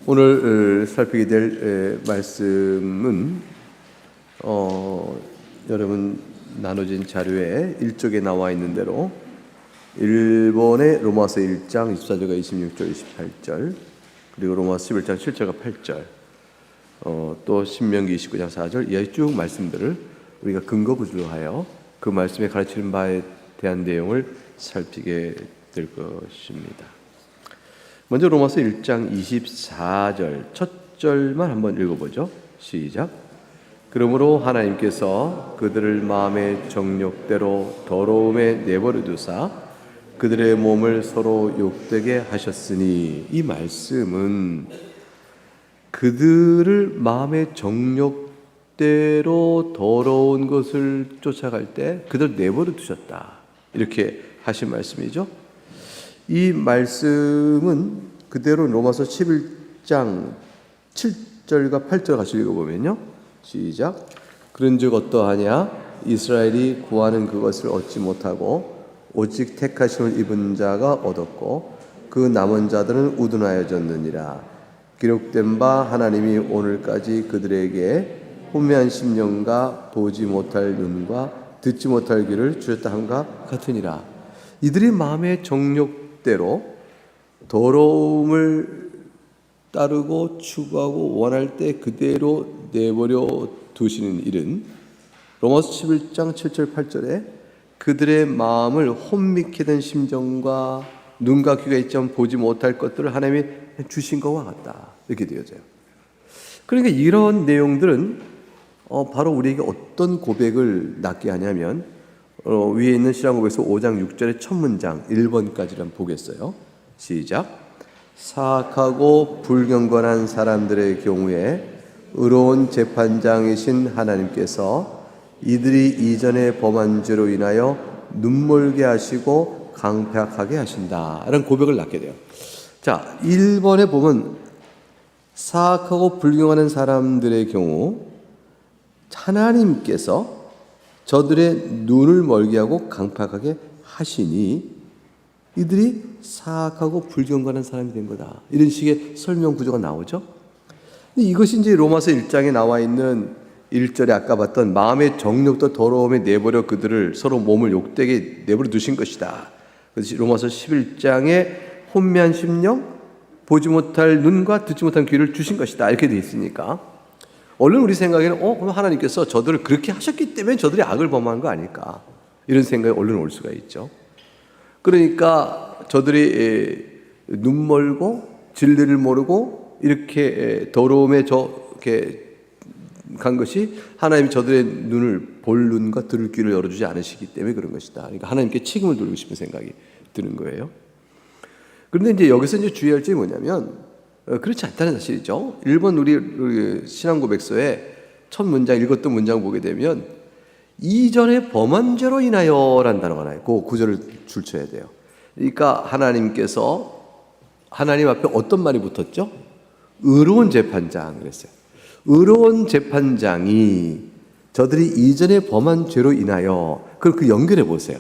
오늘 살피게 될 말씀은 여러분 나눠진 자료에 1쪽에 나와 있는 대로 일본의 로마서 1장 24절과 26절, 28절, 그리고 로마서 11장 7절과 8절, 또 신명기 29장 4절 이하의 쭉 말씀들을 우리가 근거 부조로 하여 그 말씀에 가르치는 바에 대한 내용을 살피게 될 것입니다. 먼저 로마서 1장 24절 첫 절만 한번 읽어보죠. 시작. 그러므로 하나님께서 그들을 마음의 정욕대로 더러움에 내버려 두사 그들의 몸을 서로 욕되게 하셨으니, 이 말씀은 그들을 마음의 정욕대로 더러운 것을 쫓아갈 때 그들 내버려 두셨다, 이렇게 하신 말씀이죠. 이 말씀은 그대로 로마서 11장 7절과 8절 같이 읽어보면요. 시작. 그런즉 어떠하냐? 이스라엘이 구하는 그것을 얻지 못하고 오직 택하심을 입은 자가 얻었고 그 남은 자들은 우둔하여졌느니라. 기록된 바 하나님이 오늘까지 그들에게 혼미한 심령과 보지 못할 눈과 듣지 못할 귀를 주셨다 함과 같으니라. 이들이 마음의 정욕대로 더러움을 따르고 추구하고 원할 때 그대로 내버려 두시는 일은 로마서 11장 7절 8절에 그들의 마음을 혼미케 된 심정과 눈과 귀가 있지만 보지 못할 것들을 하나님이 주신 것과 같다, 이렇게 되어져요. 그러니까 이런 내용들은 바로 우리에게 어떤 고백을 낳게 하냐면 위에 있는 신앙고백서 5장 6절의 첫 문장 1번까지를 한번 보겠어요. 시작. 사악하고 불경건한 사람들의 경우에 의로운 재판장이신 하나님께서 이들이 이전에 범한 죄로 인하여 눈멀게 하시고 강팍하게 하신다, 이런 고백을 낳게 돼요. 자, 1번에 보면 사악하고 불경건한 사람들의 경우 하나님께서 저들의 눈을 멀게 하고 강팍하게 하시니 이들이 사악하고 불경건한 사람이 된 거다, 이런 식의 설명 구조가 나오죠. 이것이 이제 로마서 1장에 나와 있는 1절에 아까 봤던 마음의 정욕도 더러움에 내버려 그들을 서로 몸을 욕되게 내버려 두신 것이다. 그래서 로마서 11장에 혼미한 심령, 보지 못할 눈과 듣지 못한 귀를 주신 것이다, 이렇게 되어 있으니까 얼른 우리 생각에는 그럼 하나님께서 저들을 그렇게 하셨기 때문에 저들이 악을 범한 거 아닐까, 이런 생각이 얼른 올 수가 있죠. 그러니까 저들이 눈 멀고 진리를 모르고 이렇게 더러움에 저렇게 간 것이 하나님이 저들의 눈을 볼 눈과 들을 귀를 열어주지 않으시기 때문에 그런 것이다. 그러니까 하나님께 책임을 돌리고 싶은 생각이 드는 거예요. 그런데 이제 여기서 이제 주의할 점이 뭐냐면 그렇지 않다는 사실이죠. 1번 우리 신앙고백서의 첫 문장 읽었던 문장 보게 되면 이전에 범한 죄로 인하여라는 단어가 나와요. 그 구절을 줄쳐야 돼요. 그러니까 하나님께서 하나님 앞에 어떤 말이 붙었죠? 의로운 재판장 그랬어요. 의로운 재판장이 저들이 이전에 범한 죄로 인하여, 그걸 그 연결해 보세요.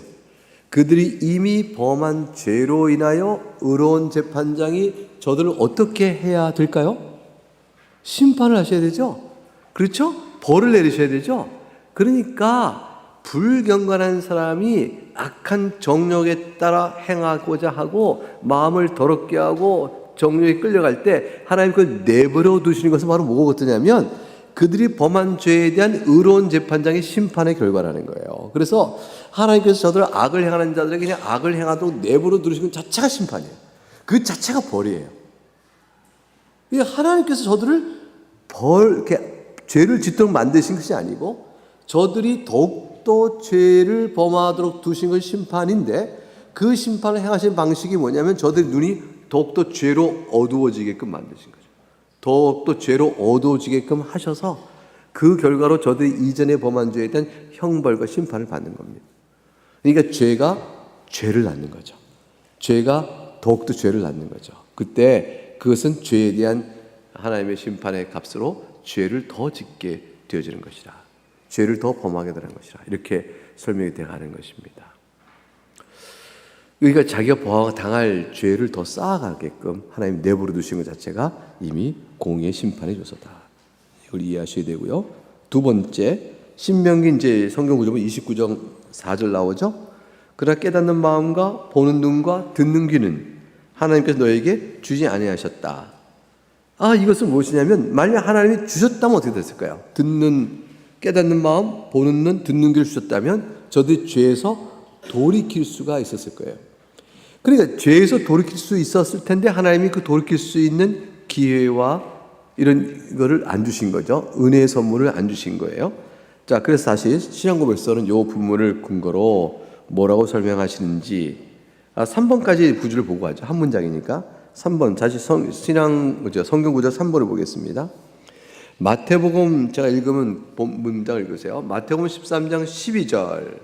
그들이 이미 범한 죄로 인하여 의로운 재판장이 저들을 어떻게 해야 될까요? 심판을 하셔야 되죠. 그렇죠? 벌을 내리셔야 되죠. 그러니까 불경건한 사람이 악한 정욕에 따라 행하고자 하고 마음을 더럽게 하고 정욕에 끌려갈 때 하나님 그걸 내버려 두시는 것은 바로 뭐거든요? 그들이 범한 죄에 대한 의로운 재판장의 심판의 결과라는 거예요. 그래서 하나님께서 저들을 악을 행하는 자들에게 그냥 악을 행하도록 내버려 두시는 것 자체가 심판이에요. 그 자체가 벌이에요. 하나님께서 저들을 이렇게 죄를 짓도록 만드신 것이 아니고 저들이 더욱더 죄를 범하도록 두신 건 심판인데, 그 심판을 행하신 방식이 뭐냐면 저들의 눈이 더욱더 죄로 어두워지게끔 만드신 거죠. 더욱더 죄로 어두워지게끔 하셔서 그 결과로 저들이 이전에 범한 죄에 대한 형벌과 심판을 받는 겁니다. 그러니까 죄가 죄를 낳는 거죠. 죄가 더욱더 죄를 낳는 거죠. 그때 그것은 죄에 대한 하나님의 심판의 값으로 죄를 더 짓게 되어지는 것이라, 죄를 더 범하게 되는 것이라, 이렇게 설명이 되어 가는 것입니다. 그러니까 자기가 당할 죄를 더 쌓아가게끔 하나님 내버려 두신 것 자체가 이미 공의의 심판의 요소다. 이걸 이해하셔야 되고요. 두 번째, 신명기 이제 성경 구조는 29장 4절 나오죠. 그러나 깨닫는 마음과 보는 눈과 듣는 귀는 하나님께서 너에게 주지 아니하셨다. 이것은 무엇이냐면 만약 하나님이 주셨다면 어떻게 됐을까요? 깨닫는 마음, 보는 눈, 듣는 귀를 주셨다면 저들이 죄에서 돌이킬 수가 있었을 거예요. 그러니까 죄에서 돌이킬 수 있었을 텐데 하나님이 그 돌이킬 수 있는 기회와 이런 거를 안 주신 거죠. 은혜의 선물을 안 주신 거예요. 자, 그래서 다시 신앙고백서는 이 부분을 근거로 뭐라고 설명하시는지 3번까지 구절을 보고 하죠. 한 문장이니까 3번 다시 성경 구절 3번을 보겠습니다. 마태복음 제가 읽으면 문장 읽으세요. 마태복음 13장 12절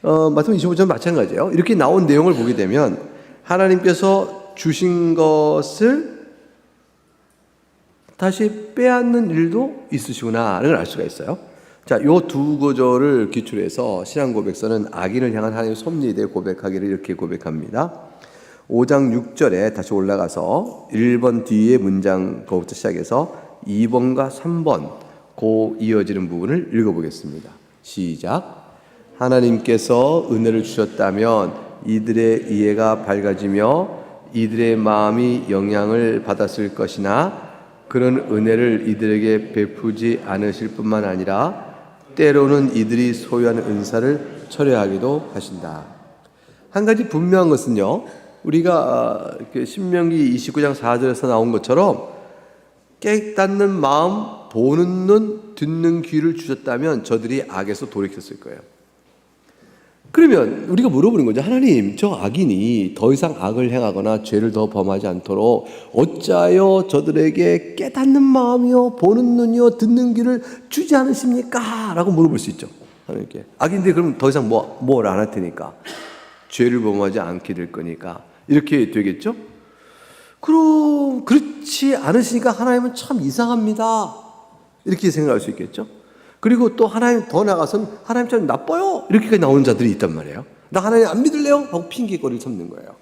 마태복음 25절 마찬가지예요. 이렇게 나온 내용을 보게 되면 하나님께서 주신 것을 다시 빼앗는 일도 있으시구나를 알 수가 있어요. 자, 요 두 구절을 기초로 해서 신앙고백서는 악인을 향한 하나님의 섭리에 대해 고백하기를 이렇게 고백합니다. 5장 6절에 다시 올라가서 1번 뒤에 문장 거부터 시작해서 2번과 3번 그 이어지는 부분을 읽어보겠습니다. 시작. 하나님께서 은혜를 주셨다면 이들의 이해가 밝아지며 이들의 마음이 영향을 받았을 것이나 그런 은혜를 이들에게 베푸지 않으실 뿐만 아니라 때로는 이들이 소유한 은사를 철회하기도 하신다. 한 가지 분명한 것은요, 우리가 신명기 29장 4절에서 나온 것처럼 깨닫는 마음, 보는 눈, 듣는 귀를 주셨다면 저들이 악에서 돌이켰을 거예요. 그러면 우리가 물어보는 거죠. 하나님, 저 악인이 더 이상 악을 행하거나 죄를 더 범하지 않도록 어찌하여 저들에게 깨닫는 마음이요, 보는 눈이요, 듣는 귀를 주지 않으십니까? 라고 물어볼 수 있죠. 하나님께. 악인들 그러면 더 이상 뭘 안 할 테니까. 죄를 범하지 않게 될 거니까. 이렇게 되겠죠? 그럼 그렇지 않으시니까 하나님은 참 이상합니다. 이렇게 생각할 수 있겠죠? 그리고 또 하나님 더 나가서는 하나님 참 나빠요. 이렇게까지 나오는 자들이 있단 말이에요. 나 하나님 안 믿을래요? 하고 핑계거리를 삼는 거예요.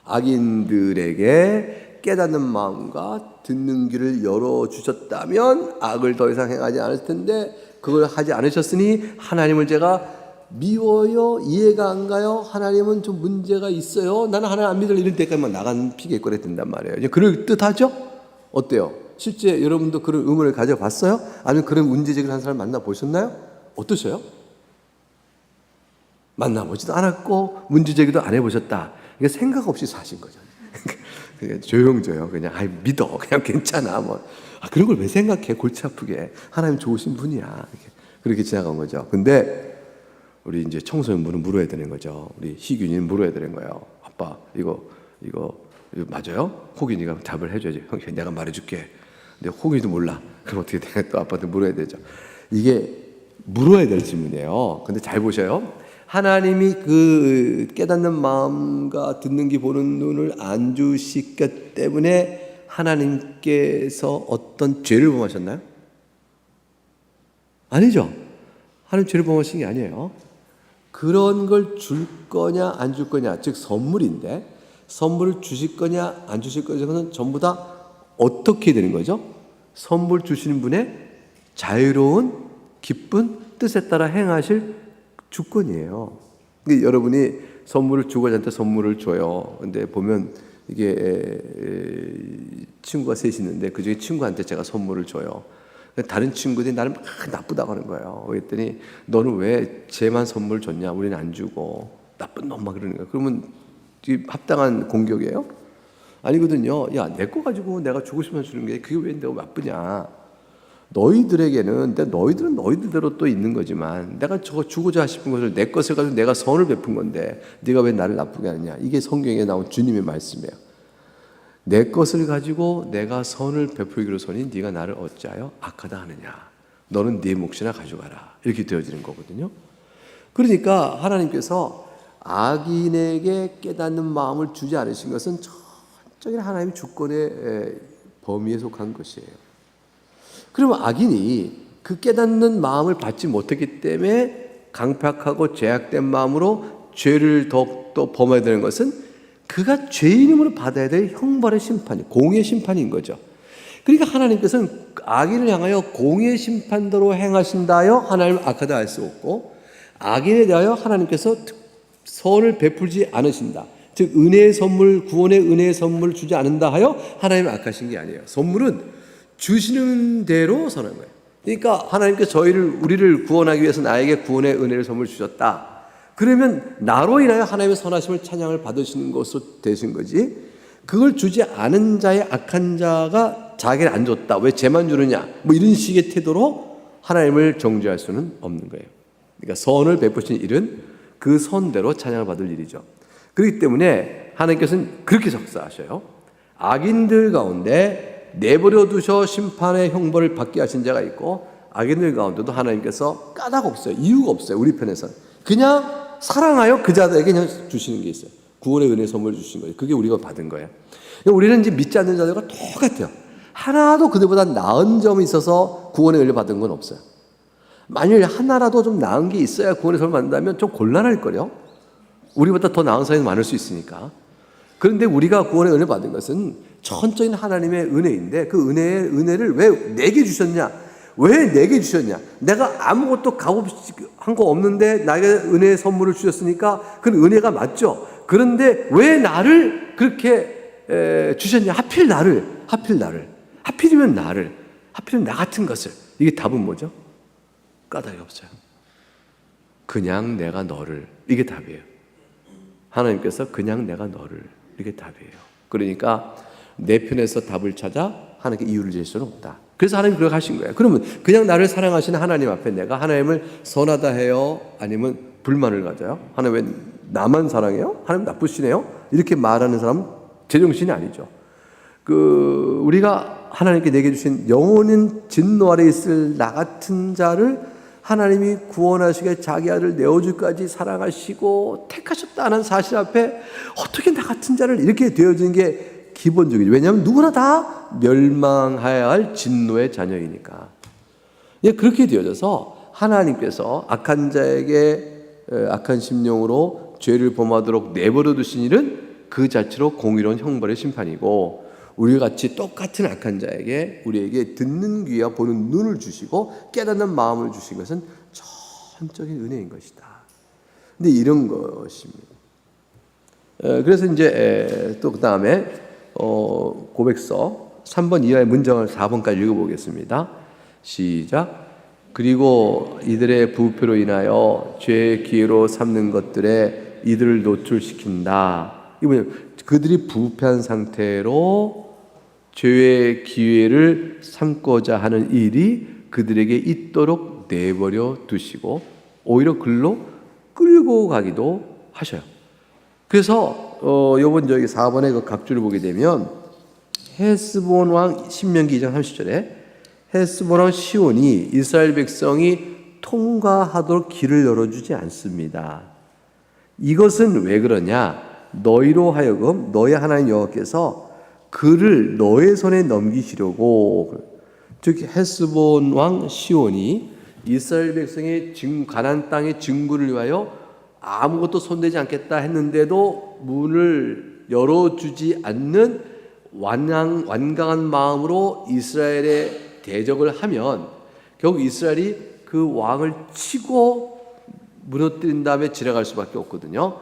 악인들에게 깨닫는 마음과 듣는 귀를 열어주셨다면 악을 더 이상 행하지 않을 텐데 그걸 하지 않으셨으니 하나님을 제가 미워요? 이해가 안 가요? 하나님은 좀 문제가 있어요? 나는 하나님 안 믿을 이런 때까지만 나간 핑계거리 된단 말이에요. 그럴 듯하죠? 어때요? 실제 여러분도 그런 의문을 가져봤어요? 아니면 그런 문제제기를 한 사람 만나보셨나요? 어떠셔요? 만나보지도 않았고 문제제기도 안 해보셨다. 이게 생각 없이 사신 거죠. 그냥 조용조용 그냥 믿어. 그냥 괜찮아. 그런 걸 왜 생각해? 골치 아프게. 하나님 좋으신 분이야. 그렇게 지나간 거죠. 근데 우리 이제 청소년분은 물어야 되는 거죠. 우리 희균이는 물어야 되는 거예요. 아빠 이거 맞아요? 호균이가 답을 해줘야지. 형, 내가 말해줄게. 근데 호균이도 몰라. 그럼 어떻게 돼? 또 아빠한테 물어야 되죠. 이게 물어야 될 질문이에요. 근데 잘 보셔요. 하나님이 그 깨닫는 마음과 듣는 귀 보는 눈을 안 주시기 때문에 하나님께서 어떤 죄를 범하셨나요? 아니죠. 하나님 죄를 범하신 게 아니에요. 그런 걸 줄 거냐 안 줄 거냐, 즉 선물인데 선물을 주실 거냐 안 주실 거냐는 전부 다 어떻게 되는 거죠? 선물 주시는 분의 자유로운 기쁜 뜻에 따라 행하실 주권이에요. 그러니까 여러분이 선물을 주고 저한테 선물을 줘요. 근데 보면 이게 친구가 셋이 있는데 그중에 친구한테 제가 선물을 줘요. 다른 친구들이 나를 막 나쁘다고 하는 거예요. 그랬더니 너는 왜 쟤만 선물 줬냐? 우리는 안 주고 나쁜 놈 막 그러는 거예요. 그러면 합당한 공격이에요? 아니거든요. 야, 내 거 가지고 내가 주고 싶으면 주는 게 그게 왜 내가 나쁘냐? 너희들에게는 너희들은 너희들대로 또 있는 거지만 내가 저거 주고자 싶은 것을 내 것을 가지고 내가 선을 베푼 건데 네가 왜 나를 나쁘게 하느냐? 이게 성경에 나온 주님의 말씀이에요. 내 것을 가지고 내가 선을 베풀기로서니 네가 나를 어찌하여 악하다 하느냐? 너는 네 몫이나 가져가라. 이렇게 되어지는 거거든요. 그러니까 하나님께서 악인에게 깨닫는 마음을 주지 않으신 것은 전적인 하나님의 주권의 범위에 속한 것이에요. 그러면 악인이 그 깨닫는 마음을 받지 못했기 때문에 강팍하고 죄악된 마음으로 죄를 더욱더 범해야 되는 것은 그가 죄인임으로 받아야 될 형벌의 심판이, 공의의 심판인 거죠. 그러니까 하나님께서는 악인을 향하여 공의의 심판대로 행하신다 하여 하나님을 악하다 할 수 없고, 악인에 대하여 하나님께서 선을 베풀지 않으신다, 즉 은혜의 선물, 구원의 은혜의 선물을 주지 않는다 하여 하나님을 악하신 게 아니에요. 선물은 주시는 대로 선한 거예요. 그러니까 하나님께서 우리를 구원하기 위해서 나에게 구원의 은혜를 선물 주셨다. 그러면 나로 인하여 하나님의 선하심을 찬양을 받으시는 것으로 되신 거지, 그걸 주지 않은 자의 악한 자가 자기를 안 줬다, 왜 쟤만 주느냐, 뭐 이런 식의 태도로 하나님을 정죄할 수는 없는 거예요. 그러니까 선을 베푸신 일은 그 선대로 찬양을 받을 일이죠. 그렇기 때문에 하나님께서는 그렇게 역사하셔요. 악인들 가운데 내버려 두셔 심판의 형벌을 받게 하신 자가 있고, 악인들 가운데도 하나님께서 까닭 없어요. 이유가 없어요. 우리 편에서는 그냥 사랑하여 그 자들에게 그냥 주시는 게 있어요. 구원의 은혜 선물을 주신 거예요. 그게 우리가 받은 거예요. 우리는 이제 믿지 않는 자들과 똑같아요. 하나도 그들보다 나은 점이 있어서 구원의 은혜를 받은 건 없어요. 만일 하나라도 좀 나은 게 있어야 구원의 선물을 받는다면 좀 곤란할 거예요. 우리보다 더 나은 사람이 많을 수 있으니까. 그런데 우리가 구원의 은혜를 받은 것은 천적인 하나님의 은혜인데, 그 은혜를 왜 내게 주셨냐? 왜 내게 주셨냐? 내가 아무것도 값한 거 없는데 나에게 은혜의 선물을 주셨으니까 그건 은혜가 맞죠. 그런데 왜 나를 그렇게 주셨냐? 하필이면 나 같은 것을. 이게 답은 뭐죠? 까닭이 없어요. 그냥 내가 너를. 이게 답이에요. 하나님께서 그냥 내가 너를. 이게 답이에요. 그러니까 내 편에서 답을 찾아 하나님께 이유를 질 수는 없다. 그래서 하나님이 그렇게 하신 거예요. 그러면 그냥 나를 사랑하시는 하나님 앞에 내가 하나님을 선하다 해요? 아니면 불만을 가져요? 하나님 왜 나만 사랑해요? 하나님 나쁘시네요? 이렇게 말하는 사람은 제정신이 아니죠. 우리가 하나님께 내게 주신 영원한 진노 아래 있을 나 같은 자를 하나님이 구원하시게 자기 아들 내어주기까지 사랑하시고 택하셨다는 사실 앞에 어떻게 나 같은 자를 이렇게 되어지는 게 기본적이죠. 왜냐하면 누구나 다 멸망해야 할 진노의 자녀이니까. 그렇게 되어져서 하나님께서 악한 자에게 악한 심령으로 죄를 범하도록 내버려 두신 일은 그 자체로 공의로운 형벌의 심판이고, 우리 같이 똑같은 악한 자에게 우리에게 듣는 귀와 보는 눈을 주시고 깨닫는 마음을 주신 것은 전적인 은혜인 것이다. 근데 이런 것입니다. 그래서 이제 또 그 다음에 고백서 3번 이하의 문장을 4번까지 읽어보겠습니다. 시작. 그리고 이들의 부패로 인하여 죄의 기회로 삼는 것들에 이들을 노출시킨다. 이번에 그들이 부패한 상태로 죄의 기회를 삼고자 하는 일이 그들에게 있도록 내버려 두시고 오히려 글로 끌고 가기도 하셔요. 그래서 요번 저기 4번의 그 각주를 보게 되면 헤스본 왕 신명기 2장 30절에 헤스본 왕 시온이 이스라엘 백성이 통과하도록 길을 열어주지 않습니다. 이것은 왜 그러냐? 너희로 하여금 너희 하나님 여호와께서 그를 너의 손에 넘기시려고, 즉 헤스본 왕 시온이 이스라엘 백성의 가나안 땅의 증거를 위하여 아무것도 손대지 않겠다 했는데도 문을 열어주지 않는 완강한 마음으로 이스라엘에 대적을 하면 결국 이스라엘이 그 왕을 치고 무너뜨린 다음에 지나갈 수밖에 없거든요.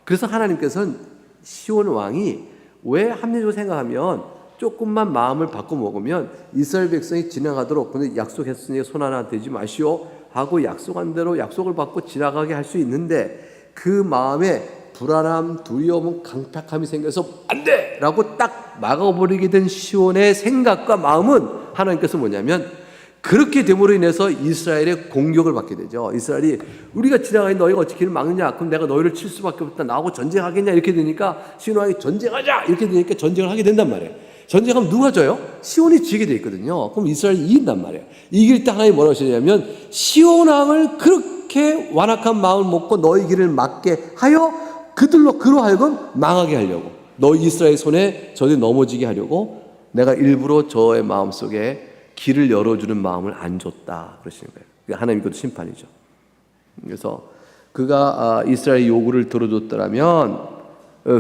그래서 하나님께서는 시온 왕이 왜 합리적으로 생각하면 조금만 마음을 바꿔 먹으면 이스라엘 백성이 지나가도록, 근데 약속했으니 손 하나 대지 마시오 하고 약속한 대로 약속을 받고 지나가게 할 수 있는데, 그 마음에 불안함, 두려움, 강팍함이 생겨서 안 돼! 라고 딱 막아버리게 된 시온의 생각과 마음은 하나님께서 뭐냐면, 그렇게 됨으로 인해서 이스라엘의 공격을 받게 되죠. 이스라엘이 우리가 지나가니 너희가 어떻게 길을 막느냐? 그럼 내가 너희를 칠 수밖에 없다. 나하고 전쟁하겠냐? 이렇게 되니까 시온 왕이 전쟁하자! 이렇게 되니까 전쟁을 하게 된단 말이에요. 전쟁하면 누가 져요? 시온이 지게 돼 있거든요. 그럼 이스라엘이 이긴단 말이에요. 이길 때 하나님이 뭐라고 하시냐면, 시온 왕을 그렇게 완악한 마음을 먹고 너희 길을 막게 하여 그로 하여금 망하게 하려고, 너희 이스라엘 손에 저들이 넘어지게 하려고 내가 일부러 저의 마음속에 길을 열어주는 마음을 안 줬다 그러시는 거예요. 하나님 것도 심판이죠. 그래서 그가 이스라엘 요구를 들어줬더라면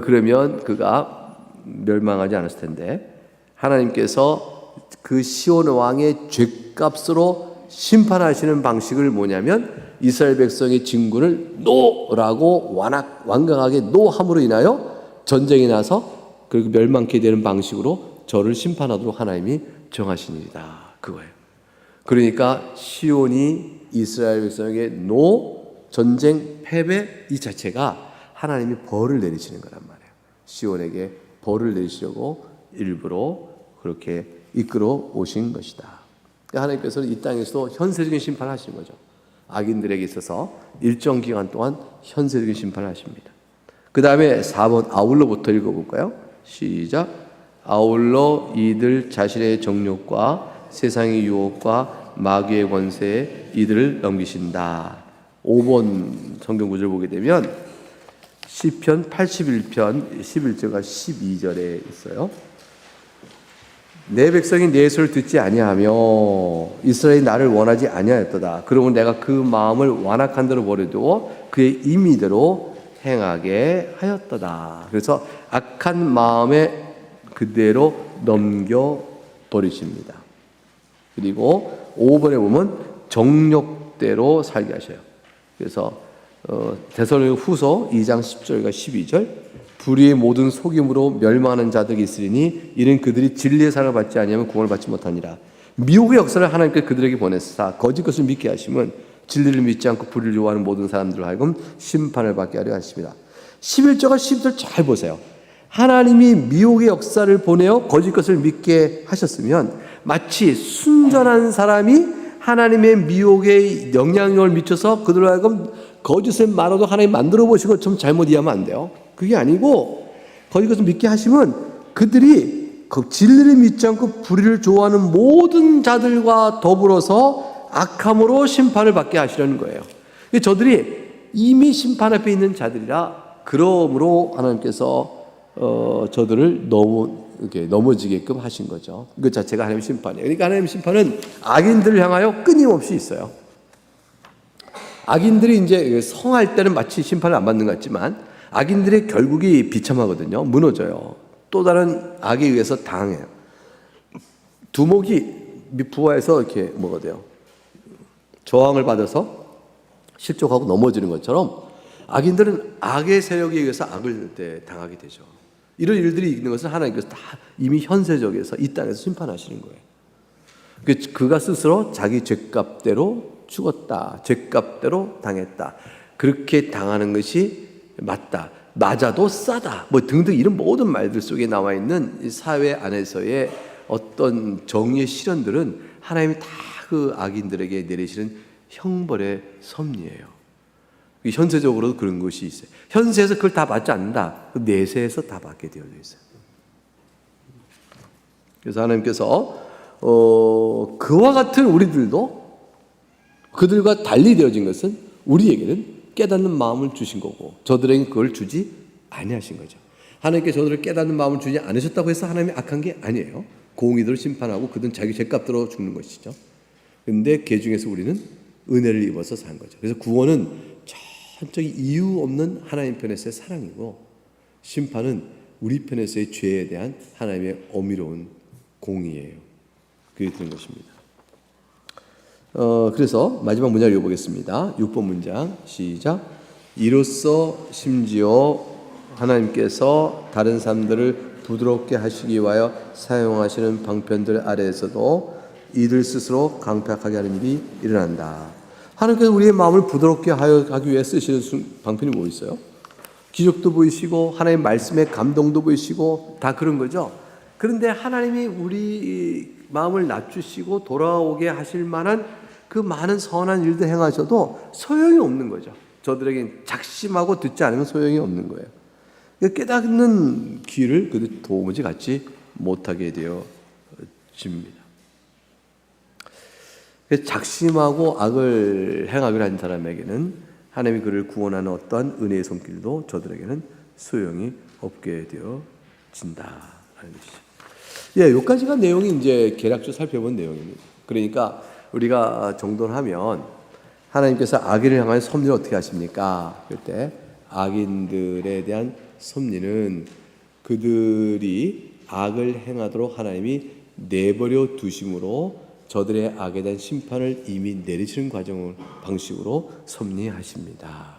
그러면 그가 멸망하지 않았을 텐데, 하나님께서 그 시온 왕의 죄값으로 심판하시는 방식을 뭐냐면 이스라엘 백성의 진군을 노라고 완강하게 노함으로 인하여 전쟁이 나서 그리고 멸망케 되는 방식으로 저를 심판하도록 하나님이 정하신 일이다 그거예요. 그러니까 시온이 이스라엘 백성에게 전쟁 패배 이 자체가 하나님이 벌을 내리시는 거란 말이에요. 시온에게 벌을 내리시려고 일부러 그렇게 이끌어 오신 것이다. 그러니까 하나님께서는 이 땅에서 현세적인 심판을 하시는 거죠. 악인들에게 있어서 일정 기간 동안 현세적인 심판을 하십니다. 그 다음에 4번 아울러부터 읽어볼까요? 시작. 아울러 이들 자신의 정욕과 세상의 유혹과 마귀의 권세에 이들을 넘기신다. 5번 성경 구절 보게 되면 시편 81편 11절과 12절에 있어요. 내 백성이 내 소리를 듣지 아니하며 이스라엘이 나를 원하지 아니하였도다. 그러면 내가 그 마음을 완악한 대로 버려두고 그의 임의대로 행하게 하였도다. 그래서 악한 마음에 그대로 넘겨버리십니다. 그리고 5번에 보면 정욕대로 살게 하셔요. 그래서 데살로니가 후서 2장 10절과 12절 불의의 모든 속임으로 멸망하는 자들이 있으리니 이는 그들이 진리의 사랑을 받지 아니하면 구원을 받지 못하니라. 미혹의 역사를 하나님께 그들에게 보내사 거짓 것을 믿게 하심은 진리를 믿지 않고 불의를 좋아하는 모든 사람들을 하여금 심판을 받게 하려 하십니다. 11절과 12절 잘 보세요. 하나님이 미혹의 역사를 보내어 거짓 것을 믿게 하셨으면 마치 순전한 사람이 하나님의 미혹에 영향력을 미쳐서 그들로 하여금 거짓을 말아도 하나님 만들어 보신 것처럼 잘못 이해하면 안 돼요. 그게 아니고 거짓 것을 믿게 하시면 그들이 그 진리를 믿지 않고 불의를 좋아하는 모든 자들과 더불어서 악함으로 심판을 받게 하시려는 거예요. 저들이 이미 심판 앞에 있는 자들이라 그러므로 하나님께서 저들을 넘어지게끔 하신 거죠. 그 자체가 하나님의 심판이에요. 그러니까 하나님의 심판은 악인들을 향하여 끊임없이 있어요. 악인들이 이제 성할 때는 마치 심판을 안 받는 것 같지만 악인들의 결국이 비참하거든요. 무너져요. 또 다른 악에 의해서 당해요. 두목이 부화해서 이렇게 뭐가 돼요? 저항을 받아서 실족하고 넘어지는 것처럼 악인들은 악의 세력에 의해서 악을 당하게 되죠. 이런 일들이 있는 것은 하나님께서 다 이미 현세적에서 이 땅에서 심판하시는 거예요. 그가 스스로 자기 죄값대로 죽었다. 죄값대로 당했다. 그렇게 당하는 것이 맞다. 맞아도 싸다. 뭐 등등 이런 모든 말들 속에 나와 있는 이 사회 안에서의 어떤 정의의 실현들은 하나님이 다 그 악인들에게 내리시는 형벌의 섭리예요. 현세적으로도 그런 것이 있어요. 현세에서 그걸 다 받지 않는다. 내세에서 다 받게 되어져 있어요. 그래서 하나님께서 그와 같은 우리들도 그들과 달리 되어진 것은 우리에게는 깨닫는 마음을 주신 거고 저들에게 그걸 주지 아니하신 거죠. 하나님께 저들을 깨닫는 마음을 주지 않으셨다고 해서 하나님이 악한 게 아니에요. 공의대로 심판하고 그들은 자기 죄값대로 죽는 것이죠. 그런데 그 중에서 우리는 은혜를 입어서 산 거죠. 그래서 구원은 전적인 이유 없는 하나님 편에서의 사랑이고 심판은 우리 편에서의 죄에 대한 하나님의 어미로운 공의예요. 그게 되는 것입니다. 그래서 마지막 문장을 읽어보겠습니다. 6번 문장 시작. 이로써 심지어 하나님께서 다른 사람들을 부드럽게 하시기 위하여 사용하시는 방편들 아래에서도 이들 스스로 강팍하게 하는 일이 일어난다. 하나님께서 우리의 마음을 부드럽게 하기 위해 쓰시는 방편이 뭐 있어요? 기적도 보이시고 하나님의 말씀에 감동도 보이시고 다 그런 거죠. 그런데 하나님이 우리 마음을 낮추시고 돌아오게 하실 만한 그 많은 선한 일도 행하셔도 소용이 없는 거죠. 저들에게 작심하고 듣지 않으면 소용이 없는 거예요. 깨닫는 귀를 그들 도무지 갖지 못하게 되어집니다. 작심하고 악을 행하기로 한 사람에게는 하나님이 그를 구원하는 어떠한 은혜의 손길도 저들에게는 소용이 없게 되어진다라는 것이죠. 예, 여기까지가 내용이 이제 개략적으로 살펴본 내용입니다. 그러니까 우리가 정돈하면 하나님께서 악인을 향한 섭리를 어떻게 하십니까? 그때 악인들에 대한 섭리는 그들이 악을 행하도록 하나님이 내버려 두심으로 저들의 악에 대한 심판을 이미 내리시는 과정 방식으로 섭리하십니다.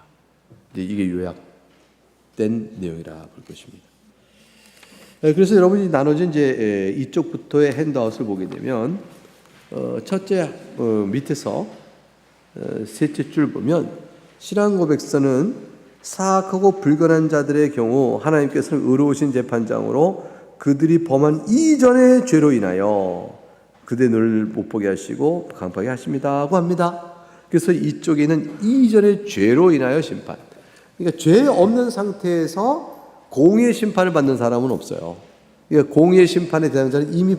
이게 요약된 내용이라 볼 것입니다. 그래서 여러분이 나눠진 이제 이쪽부터의 핸드아웃을 보게 되면 첫째 밑에서 셋째 줄 보면 신앙 고백서는 사악하고 불건한 자들의 경우 하나님께서는 의로우신 재판장으로 그들이 범한 이전의 죄로 인하여 그대 눈을 못 보게 하시고 강팍하게 하십니다고 합니다. 그래서 이쪽에 있는 이전의 죄로 인하여 심판. 그러니까 죄 없는 상태에서 공의의 심판을 받는 사람은 없어요. 그러니까 공의의 심판에 대한 자는 이미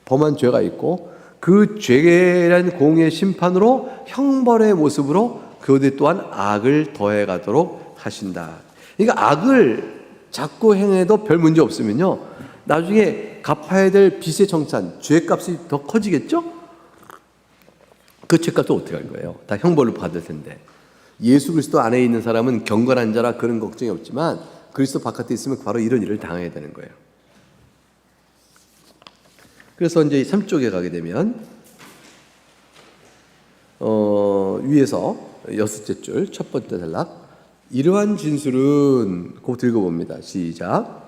범한 죄가 있고 그 죄란 공의의 심판으로 형벌의 모습으로 그들 또한 악을 더해가도록 하신다. 그러니까 악을 자꾸 행해도 별 문제 없으면요, 나중에 갚아야 될 빚의 정산, 죄값이 더 커지겠죠? 그 죄값도 어떻게 할 거예요? 다 형벌을 받을 텐데. 예수 그리스도 안에 있는 사람은 경건한 자라 그런 걱정이 없지만 그리스도 바깥에 있으면 바로 이런 일을 당해야 되는 거예요. 그래서 이제 3쪽에 가게 되면 위에서 여섯째 줄 첫 번째 단락, 이러한 진술은 곧 읽어봅니다. 시작.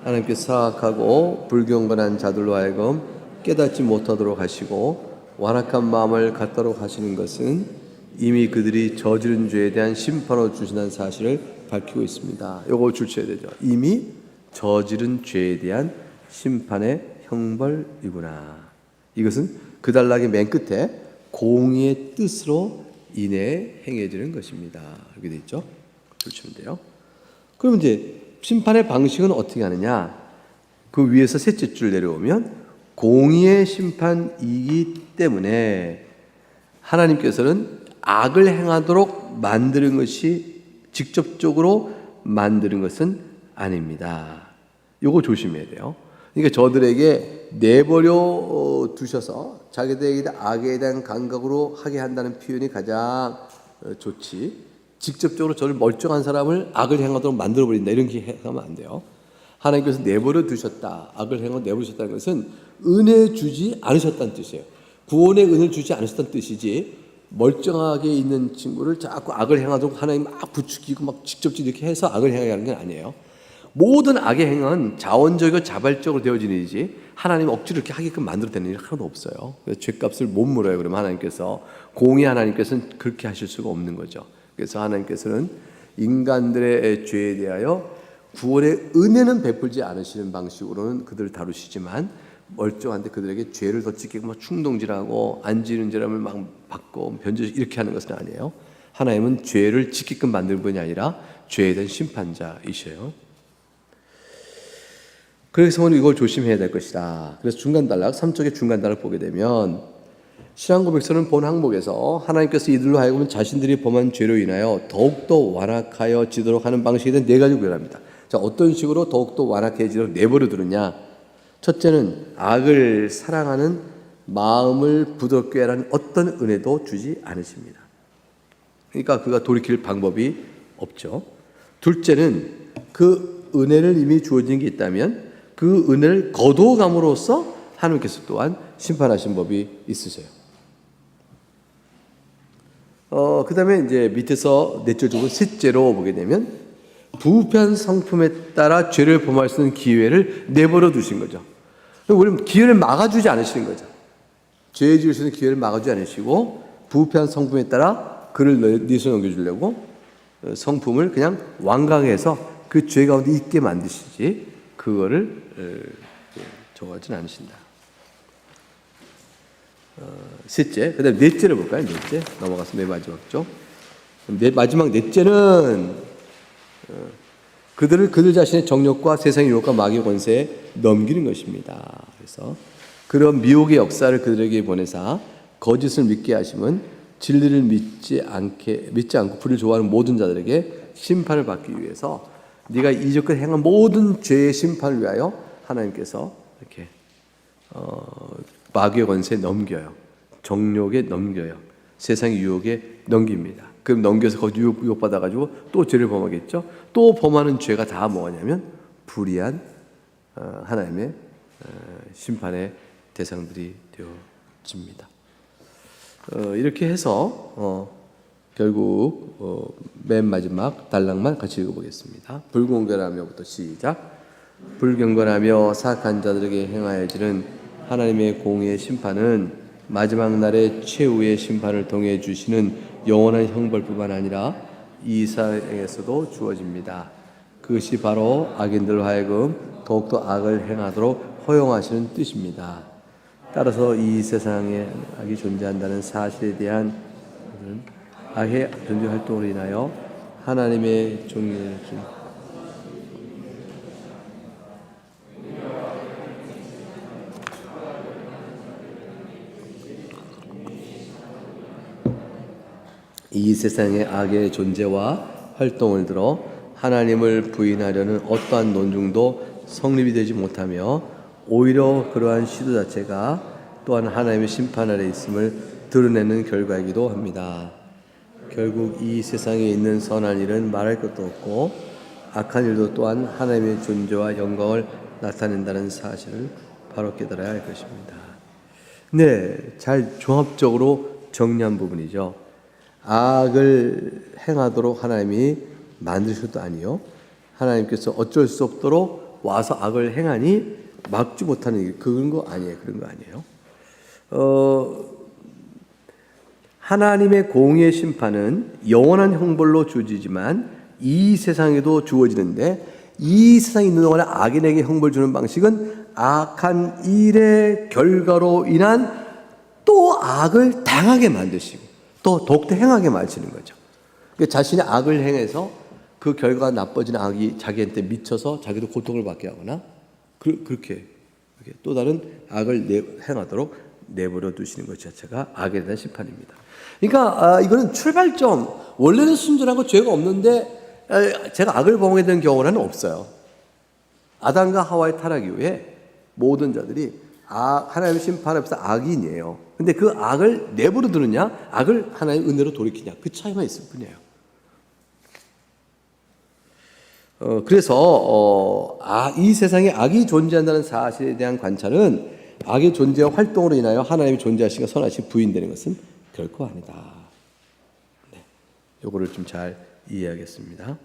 하나님께서 사악하고 불경건한 자들로 하여금 깨닫지 못하도록 하시고 완악한 마음을 갖도록 하시는 것은 이미 그들이 저지른 죄에 대한 심판으로 주신다는 사실을 밝히고 있습니다. 요거 줄쳐야 되죠. 이미 저지른 죄에 대한 심판의 형벌이구나. 이것은 그 단락의 맨 끝에 공의의 뜻으로 인해 행해지는 것입니다. 이렇게 되어 있죠. 줄치면 돼요. 그럼 이제 심판의 방식은 어떻게 하느냐? 그 위에서 셋째 줄 내려오면 공의의 심판이기 때문에 하나님께서는 악을 행하도록 만드는 것이 직접적으로 만드는 것은 아닙니다. 요거 조심해야 돼요. 그러니까 저들에게 내버려 두셔서 자기들에게 악에 대한 감각으로 하게 한다는 표현이 가장 좋지, 직접적으로 저를 멀쩡한 사람을 악을 행하도록 만들어버린다 이렇게 하면 안 돼요. 하나님께서 내버려 두셨다, 악을 행하고 내버려 두셨다는 것은 은혜 주지 않으셨다는 뜻이에요. 구원의 은혜를 주지 않으셨다는 뜻이지, 멀쩡하게 있는 친구를 자꾸 악을 행하도록 하나님 막 부추기고 막 직접 이렇게 해서 악을 행하게 하는 건 아니에요. 모든 악의 행은 자원적이고 자발적으로 되어지는 일이지 하나님 억지로 이렇게 하게끔 만들어내는 일이 하나도 없어요. 그래서 죄값을 못 물어요. 그러면 하나님께서, 공의 하나님께서는 그렇게 하실 수가 없는 거죠. 그래서 하나님께서는 인간들의 죄에 대하여 구원의 은혜는 베풀지 않으시는 방식으로는 그들을 다루시지만 멀쩡한데 그들에게 죄를 더 짓게 막 충동질하고 안 지는 죄람을 막 받고 변조 이렇게 하는 것은 아니에요. 하나님은 죄를 짓게끔 만드는 분이 아니라 죄에 대한 심판자이셔요. 그래서 오늘 이걸 조심해야 될 것이다. 그래서 중간 단락 3쪽의 중간 단락을 보게 되면 신앙 고백서는 본 항목에서 하나님께서 이들로 하여금 자신들이 범한 죄로 인하여 더욱더 완악하여 지도록 하는 방식에 대한 네 가지 구별합니다. 자, 어떤 식으로 더욱더 완악해지도록 내버려 두느냐? 첫째는 악을 사랑하는 마음을 부드럽게 하라는 어떤 은혜도 주지 않으십니다. 그러니까 그가 돌이킬 방법이 없죠. 둘째는 그 은혜를 이미 주어진 게 있다면 그 은혜를 거두어감으로써 하나님께서 또한 심판하신 법이 있으세요. 그 다음에 이제 밑에서 넷째 주고 셋째로 보게 되면 부패한 성품에 따라 죄를 범할 수 있는 기회를 내버려 두신 거죠. 우리는 기회를 막아주지 않으시는 거죠. 죄 지을 수 있는 기회를 막아주지 않으시고 부패한 성품에 따라 그를 내서 넘겨주려고 성품을 그냥 완강해서 그 죄 가운데 있게 만드시지 그거를 정하지는 않으신다. 셋째, 그 다음에 넷째를 볼까요? 넷째 넘어가서 맨 마지막 쪽. 마지막 넷째는 그들 자신의 정욕과 세상의 유혹과 마귀의 권세에 넘기는 것입니다. 그래서 그런 미혹의 역사를 그들에게 보내사 거짓을 믿게 하심은 진리를 믿지 않고 불을 좋아하는 모든 자들에게 심판을 받기 위해서 네가 이제껏 행한 모든 죄의 심판을 위하여 하나님께서 이렇게 마귀의 권세에 넘겨요. 정욕에 넘겨요. 세상의 유혹에 넘깁니다. 그럼 넘겨서 거기 유혹받아가지고 또 죄를 범하겠죠. 또 범하는 죄가 다 뭐냐면 불의한 하나님의 심판의 대상들이 되어집니다. 이렇게 해서 결국 맨 마지막 단락만 같이 읽어보겠습니다. 불공견하며부터 시작. 불경건하며 사악한 자들에게 행하여지는 하나님의 공의의 심판은 마지막 날의 최후의 심판을 통해 주시는 영원한 형벌뿐만 아니라 이 세상에서도 주어집니다. 그것이 바로 악인들 하여금 더욱더 악을 행하도록 허용하시는 뜻입니다. 따라서 이 세상에 악이 존재한다는 사실에 대한 악의 존재 활동으로 인하여 하나님의 종이 이 세상의 악의 존재와 활동을 들어 하나님을 부인하려는 어떠한 논중도 성립이 되지 못하며 오히려 그러한 시도 자체가 또한 하나님의 심판 아래 있음을 드러내는 결과이기도 합니다. 결국 이 세상에 있는 선한 일은 말할 것도 없고 악한 일도 또한 하나님의 존재와 영광을 나타낸다는 사실을 바로 깨달아야 할 것입니다. 네, 잘 종합적으로 정리한 부분이죠. 악을 행하도록 하나님이 만드셔도 아니요, 하나님께서 어쩔 수 없도록 와서 악을 행하니 막지 못하는 그런 거 아니에요. 그런 거 아니에요. 하나님의 공의의 심판은 영원한 형벌로 주어지지만 이 세상에도 주어지는데 이 세상에 있는 동안에 악인에게 형벌 주는 방식은 악한 일의 결과로 인한 또 악을 당하게 만드시고 또 더욱더 행하게 만드시는 거죠. 그러니까 자신이 악을 행해서 그 결과가 나빠지는 악이 자기한테 미쳐서 자기도 고통을 받게 하거나 그렇게 또 다른 악을 행하도록 내버려 두시는 것 자체가 악에 대한 심판입니다. 그러니까 이거는 출발점, 원래는 순전하고 죄가 없는데 제가 악을 범하게 된 경우는 없어요. 아담과 하와의 타락 이후에 모든 자들이 하나님의 심판 앞에서 악인이에요. 근데 그 악을 내버려 두느냐, 악을 하나님의 은혜로 돌이키냐, 그 차이만 있을 뿐이에요. 그래서 이 세상에 악이 존재한다는 사실에 대한 관찰은 악의 존재와 활동으로 인하여 하나님의 존재하시고 선하시 부인되는 것은 결코 아니다. 네, 요거를 좀 잘 이해하겠습니다.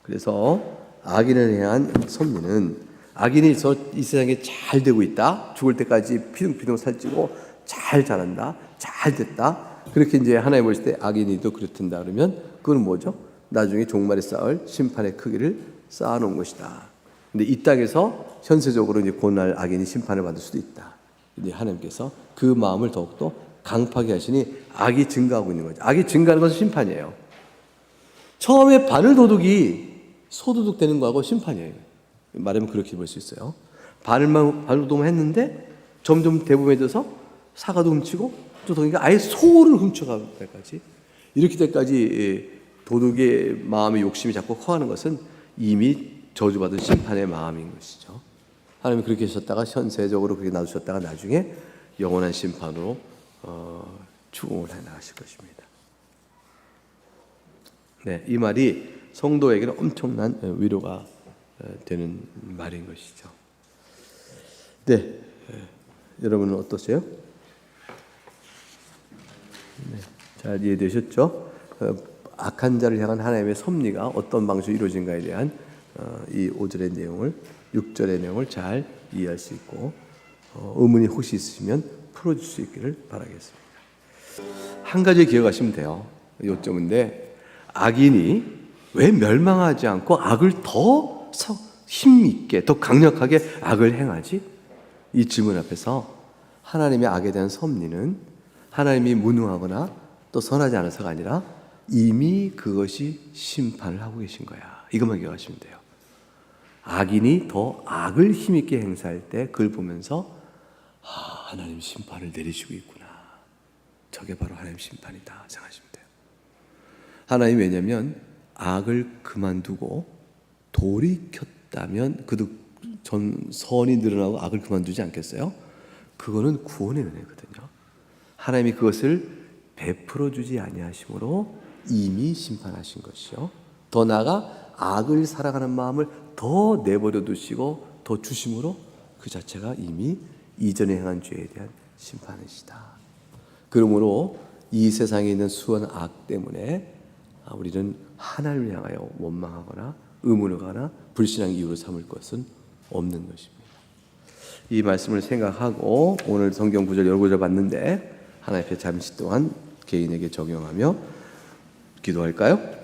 그래서 악인을 향한 섭리는 악인이 이 세상에 잘 되고 있다, 죽을 때까지 피둥피둥 살찌고 잘 자란다, 잘 됐다, 그렇게 이제 하나님 보실 때 악인이도 그렇단다 그러면 그건 뭐죠? 나중에 종말에 쌓을 심판의 크기를 쌓아놓은 것이다. 근데 이 땅에서 현세적으로 이제 고날 악인이 심판을 받을 수도 있다. 근데 하나님께서 그 마음을 더욱더 강팍하게 하시니 악이 증가하고 있는 거죠. 악이 증가하는 것은 심판이에요. 처음에 바늘 도둑이 소도둑 되는 거하고 심판이에요. 말하면 그렇게 볼 수 있어요. 바늘도둑만 했는데 점점 대범해져서 사과도 훔치고 또 도둑이가 아예 소를 훔쳐갈 때까지, 이렇게 때까지 도둑의 마음의 욕심이 자꾸 커가는 것은 이미 저주받은 심판의 마음인 것이죠. 하나님이 그렇게 하셨다가 현세적으로 그렇게 놔두셨다가 나중에 영원한 심판으로 추궁을 해 나가실 것입니다. 네, 이 말이 성도에게는 엄청난 위로가 되는 말인 것이죠. 네, 여러분은 어떠세요? 네, 잘 이해되셨죠? 악한 자를 향한 하나님의 섭리가 어떤 방식으로 이루어진가에 대한 이 5절의 내용을, 6절의 내용을 잘 이해할 수 있고 의문이 혹시 있으시면 풀어줄 수 있기를 바라겠습니다. 한 가지 기억하시면 돼요. 요점인데, 악인이 왜 멸망하지 않고 악을 더 힘있게, 더 강력하게 악을 행하지? 이 질문 앞에서 하나님의 악에 대한 섭리는 하나님이 무능하거나 또 선하지 않아서가 아니라 이미 그것이 심판을 하고 계신 거야. 이것만 기억하시면 돼요. 악인이 더 악을 힘있게 행사할 때 그걸 보면서 하나님 심판을 내리시고 있구나. 저게 바로 하나님 심판이다 생각하시면 돼요. 하나님, 왜냐하면 악을 그만두고 돌이켰다면 선이 늘어나고 악을 그만두지 않겠어요? 그거는 구원의 은혜거든요. 하나님이 그것을 베풀어 주지 아니하심으로 이미 심판하신 것이요. 더 나아가 악을 사랑하는 마음을 더 내버려 두시고 더 주심으로 그 자체가 이미 이전에 행한 죄에 대한 심판이시다. 그러므로 이 세상에 있는 수많은 악 때문에 우리는 하나님을 향하여 원망하거나 의문하거나 불신앙 이유로 삼을 것은 없는 것입니다. 이 말씀을 생각하고 오늘 성경 구절 여러 구절 봤는데 하나님 앞에 잠시 동안 개인에게 적용하며 기도할까요?